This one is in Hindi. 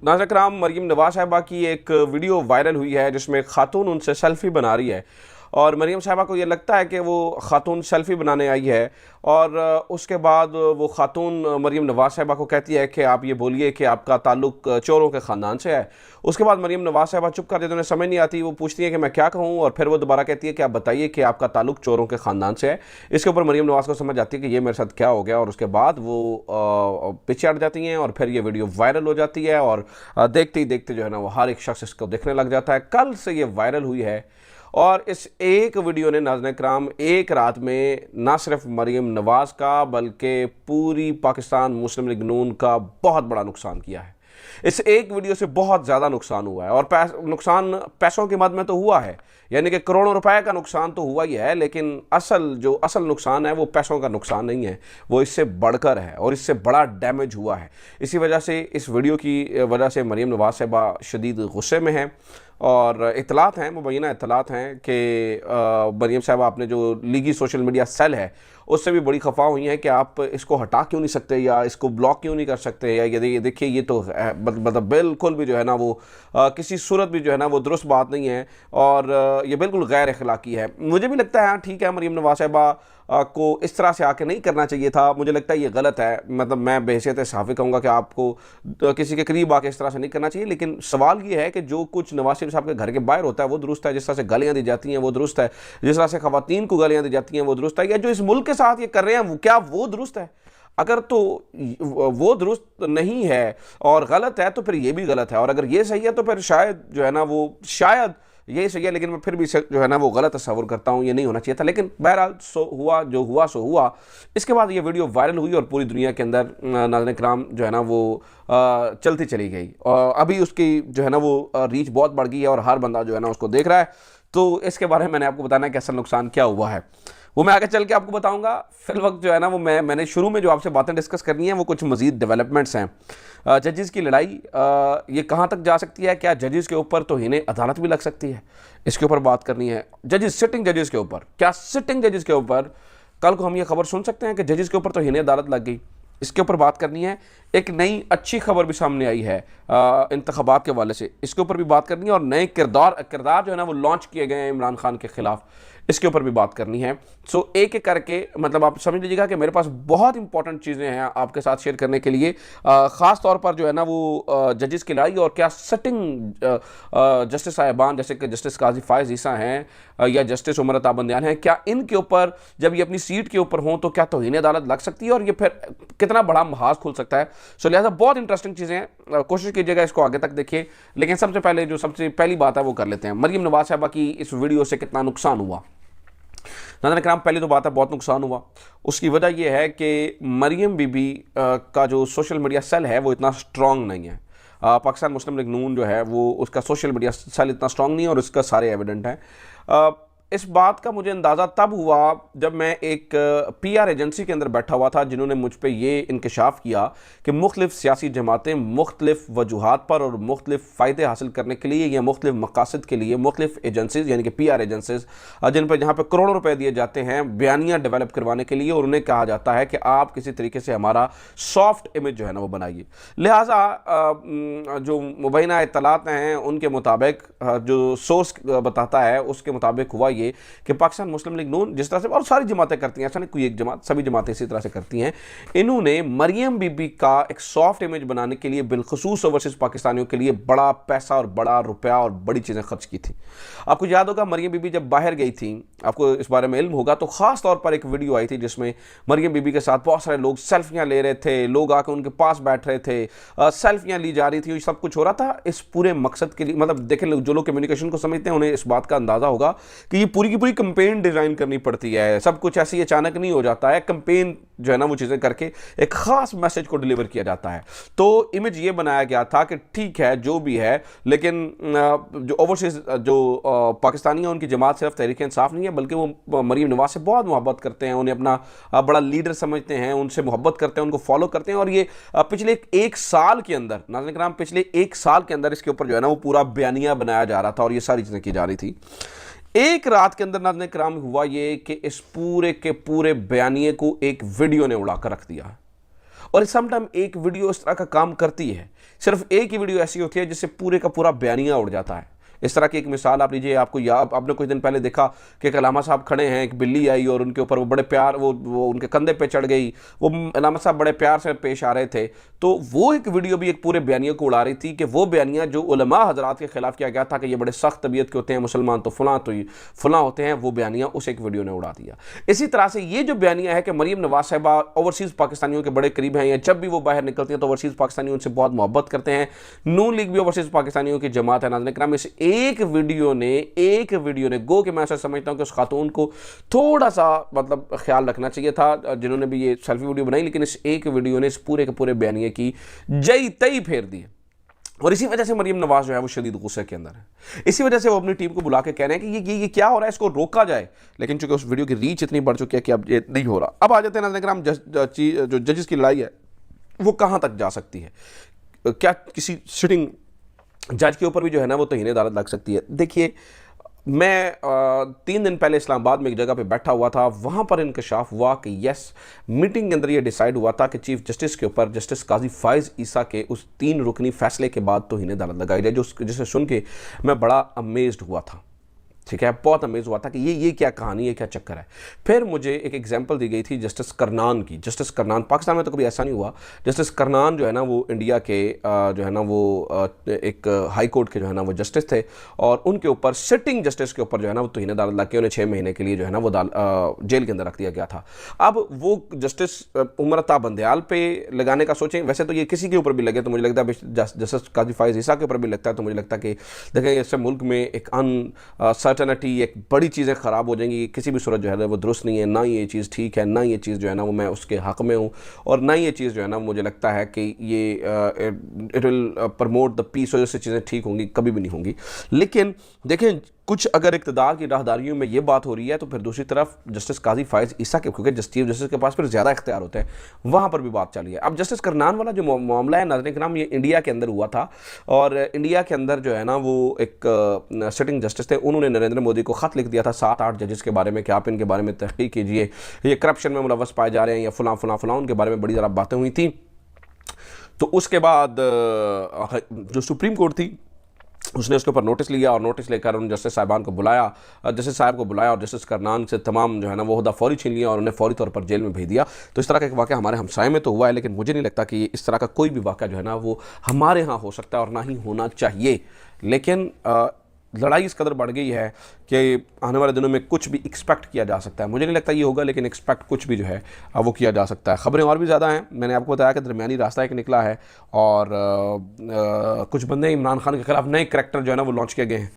नाज़रीन कराम, मरीम नवाज साहिबा की एक वीडियो वायरल हुई है जिसमें खातून उनसे सेल्फी बना रही है और मरीम साहिबा को ये लगता है कि वो खातून सेल्फी बनाने आई है और उसके बाद वो खातून मरीम नवाज साहिबा को कहती है कि आप ये बोलिए कि आपका ताल्लुक चोरों के ख़ानदान से है। उसके बाद मरीम नवाज साहिबा चुप कर देती, उन्हें समझ नहीं आती, वो पूछती है कि मैं क्या कहूँ, और फिर वो दोबारा कहती है कि आप बताइए कि आपका ताल्लुक चोरों के ख़ानदान से है। इसके ऊपर मरीम नवाज को समझ आती है कि ये मेरे साथ क्या हो गया, और उसके बाद वो पीछे हट जाती हैं और फिर ये वीडियो वायरल हो जाती है और देखते ही देखते जो है ना वो हर एक शख्स इसको देखने लग जाता है। कल से ये वायरल हुई है और इस एक वीडियो ने नाज़रीन कराम एक रात में ना सिर्फ मरीम नवाज का बल्कि पूरी पाकिस्तान मुस्लिम लीग नून का बहुत बड़ा नुकसान किया है। इस एक वीडियो से बहुत ज़्यादा नुकसान हुआ है और नुकसान पैसों की मद में तो हुआ है, यानी कि करोड़ों रुपए का नुकसान तो हुआ ही है, लेकिन असल नुकसान है वो पैसों का नुकसान नहीं है, वो इससे बढ़कर है और इससे बड़ा डैमेज हुआ है। इसी वजह से इस वीडियो की वजह से मरीम नवाज साहिबा शदीद गुस्से में हैं और इतलात हैं, मुबैना इतलात हैं कि मरीम साहिबा आपने जो लीगी सोशल मीडिया सेल है उससे भी बड़ी खफा हुई हैं कि आप इसको हटा क्यों नहीं सकते या इसको ब्लॉक क्यों नहीं कर सकते, या ये देखिए ये तो मतलब बिल्कुल भी जो है ना वो किसी सूरत भी जो है ना वो दुरुस्त बात नहीं है और ये बिल्कुल गैर अखलाकी है। मुझे भी लगता है हाँ ठीक है, मरीम नवाज साहिबा को इस तरह से आके नहीं करना चाहिए था, मुझे लगता है ये गलत है। मतलब मैं बहैसियत सहाफ़ी कहूँगा कि आपको किसी के करीब आके इस तरह से नहीं करना चाहिए, लेकिन सवाल ये है कि जो कुछ नवाज शरीफ साहब के घर के बाहर होता है वो दुरुस्त है, जिस तरह से गालियाँ दी जाती हैं वो दुरुस्त है, जिस तरह से ख़वातीन को गालियाँ दी जाती हैं वो दुरुस्त है, या जो इस मुल्क के साथ ये कर रहे हैं क्या वो दुरुस्त है? अगर तो वो दुरुस्त नहीं है और गलत है तो फिर ये भी गलत है, और अगर ये सही है तो फिर शायद जो है ना वो शायद यही सही है, लेकिन मैं फिर भी जो है ना वो गलत तस्वुर करता हूँ, ये नहीं होना चाहिए था। लेकिन बहरहाल हुआ जो हुआ सो हुआ। इसके बाद ये वीडियो वायरल हुई और पूरी दुनिया के अंदर नाज़रीन कराम जो है ना वो चलती चली गई और अभी उसकी जो है ना वो रीच बहुत बढ़ गई है और हर बंदा जो है ना उसको देख रहा है। तो इसके बारे में मैंने आपको बताना है कि असल नुकसान क्या हुआ है, वो मैं आगे चल के आपको बताऊंगा। फिल वक्त जो है ना वो मैंने शुरू में जो आपसे बातें डिस्कस करनी है वो कुछ मज़ीद डेवलपमेंट्स हैं। जजेस की लड़ाई ये कहाँ तक जा सकती है, क्या जजेस के ऊपर तो इन्हें अदालत भी लग सकती है, इसके ऊपर बात करनी है। जजेस सिटिंग जजेस के ऊपर, क्या सिटिंग जजेस के ऊपर कल को हम ये खबर सुन सकते हैं कि जजेस के ऊपर तो इन्हें अदालत लग गई, इसके ऊपर बात करनी है। एक नई अच्छी खबर भी सामने आई है इंतखाबात के हवाले से, इसके ऊपर भी बात करनी है। और नए किरदार जो है ना वो लॉन्च किए गए हैं इमरान खान के खिलाफ, इसके ऊपर भी बात करनी है। सो एक एक करके मतलब आप समझ लीजिएगा कि मेरे पास बहुत इंपॉर्टेंट चीज़ें हैं आपके साथ शेयर करने के लिए, ख़ास तौर पर जो है ना वो जजेस की लड़ाई और क्या सिटिंग जस्टिस साहिबान जैसे कि जस्टिस काजी फायज़ ईसा हैं या जस्टिस उमर अता बंदियान हैं, क्या इनके ऊपर जब ये अपनी सीट के ऊपर हों तो क्या तौहीन अदालत लग सकती है और ये फिर कितना बड़ा महाज खुल सकता है। सो लिहाजा बहुत इंटरेस्टिंग चीज़ें हैं, कोशिश कीजिएगा इसको आगे तक देखिए। लेकिन सबसे पहली बात है वो कर लेते हैं, मरीम नवाज साहिबा की इस वीडियो से कितना नुकसान हुआ। नाज़रीन कराम, पहली तो बात है बहुत नुकसान हुआ। उसकी वजह यह है कि मरीम बीबी का जो सोशल मीडिया सेल है वो इतना स्ट्रॉन्ग नहीं है। पाकिस्तान मुस्लिम लीग नून जो है वो उसका सोशल मीडिया सेल इतना स्ट्रॉन्ग नहीं है और इसका सारे एविडेंट हैं। इस बात का मुझे अंदाज़ा तब हुआ जब मैं एक PR एजेंसी के अंदर बैठा हुआ था, जिन्होंने मुझ पर यह इंकशाफ किया कि मुख्तलिफ़ सियासी जमातें मुख्तलिफ़ वजूहात पर और मुख्तलिफ़ फ़ायदे हासिल करने के लिए या मुख्तलिफ़ मकासद के लिए मुख्तलिफ़ एजेंसीज़ यानी कि PR एजेंसीज़ जहाँ पर करोड़ों रुपए दिए जाते हैं बयानियाँ डेवलप करवाने के लिए, और उन्हें कहा जाता है कि आप किसी तरीके से हमारा सॉफ्ट इमेज जो है ना वो बनाइए। लिहाजा जो मुबैना इत्तलात हैं उनके मुताबिक जो सोर्स बताता है उसके मुताबिक हुआ ये कि पाकिस्तान मुस्लिम लीग नून जिस तरह से और सारी जमातें करती हैं, ऐसा नहीं कोई एक जमात, सभी जमातें इसी तरह से करती हैं, इन्होंने मरियम बीबी का एक सॉफ्ट इमेज बनाने के लिए बिलखुसूस ओवरसीज पाकिस्तानियों के लिए बड़ा पैसा और बड़ा रुपया और बड़ी चीज़ें खर्च की थी। आपको याद होगा मरियम बीबी जब बाहर गई थी, आपको इस बारे में इल्म होगा, तो ख़ास तौर पर एक वीडियो आई थी जिसमें मरियम बीबी के साथ बहुत सारे लोग सेल्फियाँ ले रहे थे, लोग आकर उनके पास बैठ रहे थे, सेल्फियाँ ली जा रही थी, सब कुछ हो रहा था इस पूरे मकसद के लिए। मतलब देखें, जो लोग कम्युनिकेशन को समझते हैं उन्हें इस बात का अंदाज़ा होगा कि ये पूरी की पूरी कंपेन डिज़ाइन करनी पड़ती है, सब कुछ ऐसे ही अचानक नहीं हो जाता है। कंपेन जो है ना वो चीज़ें करके एक ख़ास मैसेज को डिलीवर किया जाता है। तो इमेज ये बनाया गया था कि ठीक है जो भी है, लेकिन जो ओवरसीज जो पाकिस्तानी हैं उनकी जमात सिर्फ तहरीक इंसाफ नहीं है, बल्कि वो मरीम नवाज से बहुत मोहब्बत करते हैं, उन्हें अपना बड़ा लीडर समझते हैं, उनसे मोहब्बत करते हैं, उनको फॉलो करते हैं। और ये पिछले एक साल के अंदर, नाज़रीन कराम, पिछले एक साल के अंदर इसके ऊपर जो है ना वो पूरा बयानिया बनाया जा रहा था और ये सारी चीज़ें की जा रही थी। एक रात के अंदर नाज़रीन कराम हुआ ये कि इस पूरे के पूरे बयानिए को एक वीडियो ने उड़ाकर रख दिया। और समटाइम एक वीडियो इस तरह का काम करती है, सिर्फ एक ही वीडियो ऐसी होती है जिससे पूरे का पूरा बयानिया उड़ जाता है। इस तरह की एक मिसाल आप लीजिए, आपको आपने कुछ दिन पहले देखा कि एक अलामा साहब खड़े हैं, एक बिल्ली आई और उनके ऊपर वो बड़े प्यार वो उनके कंधे पे चढ़ गई, वो अलामा साहब बड़े प्यार से पेश आ रहे थे। तो वो एक वीडियो भी एक पूरे बयानिया को उड़ा रही थी कि वो बयानिया जो उलमा हजरात के खिलाफ किया गया था कि ये बड़े सख्त तबीयत के होते हैं मुसलमान, तो फलां होते हैं, वो बयानिया उस एक वीडियो ने उड़ा दिया। इसी तरह से ये जो बयानिया है कि मरीम नवाज साहिबा ओवरसीज़ पाकिस्तानियों के बड़े करीब हैं, या जब भी वो बाहर निकलती हैं तो ओवरसीज़ पाकिस्तानी उनसे बहुत मोहब्बत करते हैं। नून लीग भी ओवरसीज़ पाकिस्तानियों की जमात है। नाज़रीन किराम, इस एक वीडियो ने गो कि मैं ऐसा समझता हूं कि उस खातून को थोड़ा सा मतलब ख्याल रखना चाहिए था जिन्होंने भी ये सेल्फी वीडियो बनाई, लेकिन इस एक वीडियो ने इस पूरे के पूरे बयानिए की जई तई फेर दी। और इसी वजह से मरीम नवाज जो है वो शदीद गुस्से के अंदर है। इसी वजह से वो अपनी टीम को बुला के कह रहे हैं कि ये क्या हो रहा है, इसको रोका जाए। लेकिन चूंकि उस वीडियो की रीच इतनी बढ़ चुकी है कि अब ये नहीं हो रहा। अब आ जाते हैं नाज़रीन, जो जजेस की लड़ाई है वो कहां तक जा सकती है, क्या किसी सिटिंग जज के ऊपर भी जो है ना वो तौहीन अदालत लग सकती है। देखिए, मैं 3 दिन पहले इस्लामाबाद में एक जगह पे बैठा हुआ था, वहाँ पर इंकशाफ हुआ कि यस, मीटिंग के अंदर ये डिसाइड हुआ था कि चीफ जस्टिस के ऊपर जस्टिस काजी फ़ाइज़ ईसा के उस 3 रुकनी फैसले के बाद तौहीन अदालत लगाई जाए, जिसे सुन के मैं बड़ा अमेज्ड हुआ था। ठीक है, बहुत अमेज हुआ था कि ये क्या कहानी है, क्या चक्कर है। फिर मुझे एक एग्जांपल दी गई थी जस्टिस करनान की। जस्टिस करनान, पाकिस्तान में तो कभी ऐसा नहीं हुआ। जस्टिस करनान जो है ना वो इंडिया के जो है ना वो एक हाई कोर्ट के जो है ना वो जस्टिस थे, और उनके ऊपर सिटिंग जस्टिस के ऊपर जो है ना वो तौहीन अदालत लग के उन्हें 6 महीने के लिए जो है ना वो जेल के अंदर रख दिया गया था। अब वो जस्टिस उमरता बंदयाल पे लगाने का सोचें, वैसे तो ये किसी के ऊपर भी लगे तो मुझे लगता है जस्टिस काजी फ़ाइज़ ईसा के ऊपर भी लगता है, तो मुझे लगता है कि देखें इससे मुल्क में एक सर्टेनिटी, एक बड़ी चीज़ें ख़राब हो जाएंगी। किसी भी सूरत जो है वो दुरुस्त नहीं है, ना ये चीज़ ठीक है, ना ये चीज़ जो है ना वो मैं उसके हक़ में हूँ, और ना ये चीज़ जो है ना मुझे लगता है कि ये it will promote the peace, और जैसे चीज़ें ठीक होंगी कभी भी नहीं होंगी। लेकिन देखें, कुछ अगर इक़्तिदार की राहदारियों में ये बात हो रही है तो फिर दूसरी तरफ जस्टिस काजी फ़ाइज़ ईसा के, क्योंकि चीफ जस्टिस के पास फिर ज़्यादा इख्तियार होते हैं, वहाँ पर भी बात चली है। अब जस्टिस करनान वाला जो मामला है नाज़रीन किराम, ये इंडिया के अंदर हुआ था, और इंडिया के अंदर जो है ना वो एक सिटिंग जस्टिस थे, उन्होंने नरेंद्र मोदी को ख़त लिख दिया था 7-8 जजेस के बारे में कि आप इनके बारे में तहक़ीक़ कीजिए, ये करप्शन में मुलव्वस पाए जा रहे हैं, या फ़लाँ उनके बारे में बड़ी ज़रा बातें हुई थी। तो उसके बाद जो सुप्रीम कोर्ट थी उसने उसके ऊपर नोटिस लिया, और नोटिस लेकर उन जस्टिस साहिबान को बुलाया, जस्टिस साहब को बुलाया, और जस्टिस करनान से तमाम जो है ना वो ओहदा फौरी छीन लिया और उन्हें फौरी तौर पर जेल में भेज दिया। तो इस तरह का एक वाक़या हमारे हमसाए में तो हुआ है, लेकिन मुझे नहीं लगता कि इस तरह का कोई भी वाक़या जो है ना वो हमारे यहाँ हो सकता है, और ना ही होना चाहिए। लेकिन लड़ाई इस कदर बढ़ गई है कि आने वाले दिनों में कुछ भी एक्सपेक्ट किया जा सकता है। मुझे नहीं लगता ये होगा, लेकिन एक्सपेक्ट कुछ भी जो है वो किया जा सकता है। ख़बरें और भी ज़्यादा हैं। मैंने आपको बताया कि दरमियानी रास्ता एक निकला है, और कुछ बंदे इमरान खान के ख़िलाफ़ नए करैक्टर जो है ना वो लॉन्च किए गए हैं।